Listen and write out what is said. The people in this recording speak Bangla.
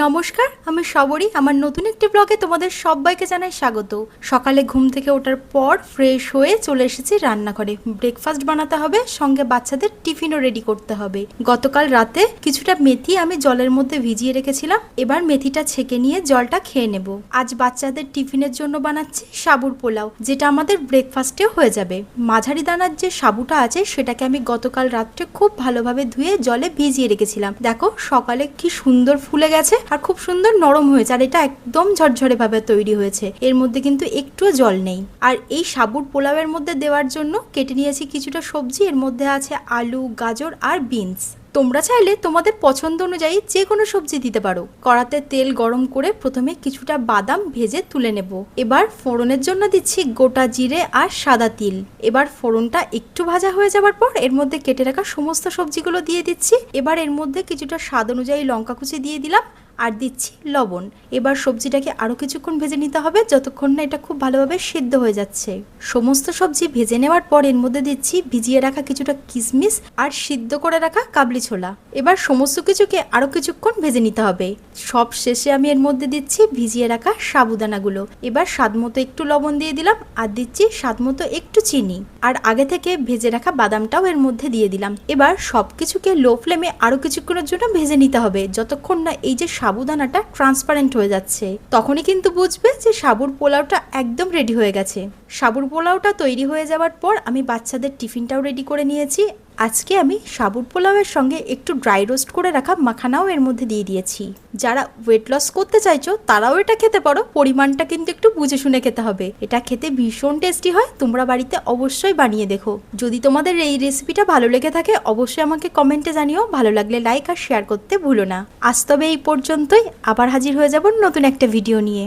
নমস্কার, আমি সবরী। আমার নতুন একটি ব্লগে তোমাদের সবাইকে জানাই স্বাগত। সকালে ঘুম থেকে ওঠার পর ফ্রেশ হয়ে চলে এসেছি রান্নাঘরে। ব্রেকফাস্ট বানাতে হবে, সঙ্গে বাচ্চাদের টিফিনও রেডি করতে হবে। গতকাল রাতে কিছুটা মেথি আমি জলের মধ্যে ভিজিয়ে রেখেছিলাম, এবার মেথিটা ছেঁকে নিয়ে জলটা খেয়ে নেব। আজ বাচ্চাদের টিফিনের জন্য বানাচ্ছি সাবুর পোলাও, যেটা আমাদের ব্রেকফাস্টেও হয়ে যাবে। মাঝারি দানার যে সাবুটা আছে সেটাকে আমি গতকাল রাত্রে খুব ভালোভাবে ধুয়ে জলে ভিজিয়ে রেখেছিলাম। দেখো সকালে কি সুন্দর ফুলে গেছে আর খুব সুন্দর নরম হয়েছে, আর এটা একদম ঝরঝরে ভাবে তৈরি হয়েছে। এর মধ্যে কিন্তু একটুও জল নেই। আর এই সাবুর পোলাওয়ের মধ্যে দেওয়ার জন্য কেটে নিয়েছি কিছুটা সবজি। এর মধ্যে আছে আলু, গাজর আর বিনস। তোমরা চাইলে তোমাদের পছন্দ অনুযায়ী যে কোনো সবজি দিতে পারো। কড়াতে তেল গরম করে প্রথমে কিছুটা বাদাম ভেজে তুলে নেব। এবার ফোড়নের জন্য দিচ্ছি গোটা জিরে আর সাদা তিল। এবার ফোড়নটা একটু ভাজা হয়ে যাবার পর এর মধ্যে কেটে রাখা সমস্ত সবজিগুলো দিয়ে দিচ্ছি। এবার এর মধ্যে কিছুটা স্বাদ অনুযায়ী লঙ্কা কুচি দিয়ে দিলাম আর দিচ্ছি লবণ। এবার সবজিটাকে আরো কিছুক্ষণ ভেজে নিতে হবে, যতক্ষণ না এটা খুব ভালোভাবে সিদ্ধ হয়ে যাচ্ছে। সমস্ত সবজি ভেজে নেওয়ার পর এর মধ্যে দিচ্ছি ভিজিয়ে রাখা কিছুটা কিশমিশ আর সিদ্ধ করে রাখা কাবলি ছোলা। এবার সমস্ত কিছুকে আরো কিছুক্ষণ ভেজে নিতে হবে। সব শেষে আমি এর মধ্যে দিচ্ছি ভিজিয়ে রাখা সাবুদানাগুলো। এবার স্বাদ মতো একটু লবণ দিয়ে দিলাম আর দিচ্ছি স্বাদ মতো একটু চিনি, আর আগে থেকে ভেজে রাখা বাদামটাও এর মধ্যে দিয়ে দিলাম। এবার সবকিছুকে লো ফ্লেমে আরো কিছুক্ষণের জন্য ভেজে নিতে হবে, যতক্ষণ না এই যে সাবুদানাটা ট্রান্সপারেন্ট হয়ে যাচ্ছে। তখনই কিন্তু বুঝবে যে সাবুর পোলাওটা একদম রেডি হয়ে গেছে। সাবুর পোলাওটা তৈরি হয়ে যাওয়ার পর আমি বাচ্চাদের টিফিনটাও রেডি করে নিয়েছি। আজকে আমি সাবুর পোলাওয়ের সঙ্গে একটু ড্রাই রোস্ট করে রাখা মাখানাও এর মধ্যে দিয়ে দিয়েছি। যারা ওয়েট লস করতে চাইছো তারাও এটা খেতে পারো, পরিমাণটা কিন্তু একটু বুঝে শুনে খেতে হবে। এটা খেতে ভীষণ টেস্টি হয়, তোমরা বাড়িতে অবশ্যই বানিয়ে দেখো। যদি তোমাদের এই রেসিপিটা ভালো লেগে থাকে অবশ্যই আমাকে কমেন্টে জানিও। ভালো লাগলে লাইক আর শেয়ার করতে ভুলো না। আজ তবে এই পর্যন্তই, আবার হাজির হয়ে যাব নতুন একটা ভিডিও নিয়ে।